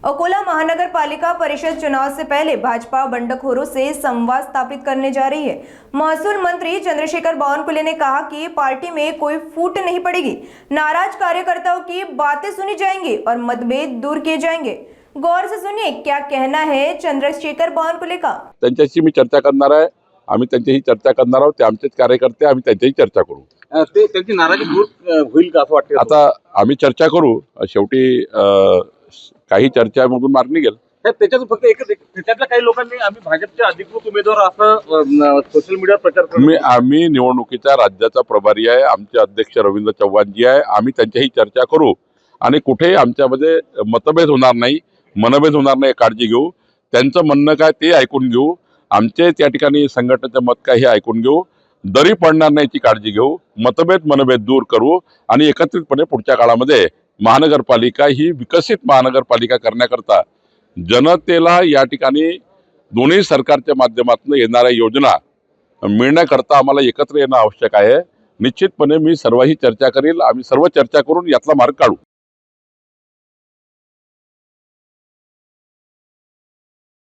अकोला महानगर पालिका परिषद चुनाव से पहले भाजपा बंडखोरों से संवाद स्थापित करने जा रही है। महसूल मंत्री चंद्रशेखर बावनकुले ने कहा कि पार्टी में कोई फूट नहीं पड़ेगी, नाराज कार्यकर्ताओं की बातें सुनी जाएंगी और मतभेद दूर किए जाएंगे। गौर से सुनिए क्या कहना है चंद्रशेखर बावनकुले का। त्यांच्याशी मी चर्चा करणार आहे, आम्ही त्यांच्याशी चर्चा करणार आहोत, ते आमचेच कार्यकर्ते, आम्ही त्यांच्याशी चर्चा करू। ते त्यांची नाराजी दूर होईल का असं वाटतं? आता आम्ही चर्चा करू, शेवटी काही चर्चामधून मार्ग निघेल। त्याच्यातून फक्त एकच त्याच्यातल्या काही लोकांनी आम्ही भाजपचे अधिकृत उमेदवार असं सोशल मीडियावर प्रचार करतो। आम्ही निवडणुकीचा राज्याचा प्रभारी आहे, आमचे अध्यक्ष रवींद्र चव्हाण जी आहे, आम्ही त्यांच्याशी चर्चा करू आणि कुठेही आमच्यामध्ये मतभेद होणार नाही, मनभेद होणार नाही, काळजी घेऊ। त्यांचं म्हणणं काय ते ऐकून घेऊ, आमचे त्या ठिकाणी संघटनेचं मत काय हे ऐकून घेऊ, दरी पडणार नाही याची काळजी घेऊ, मतभेद मनभेद दूर करू आणि एकत्रितपणे पुढच्या काळामध्ये महानगरपालिका ही विकसित महानगरपालिका करण्याकरता जनतेला या ठिकाणी दोन्ही सरकारच्या माध्यमातून येणाऱ्या योजना मिळण्याकरता आम्हाला एकत्र येणं आवश्यक आहे। निश्चितपणे मी सर्वही चर्चा करील, आम्ही सर्व चर्चा करून यातला मार्ग काढू।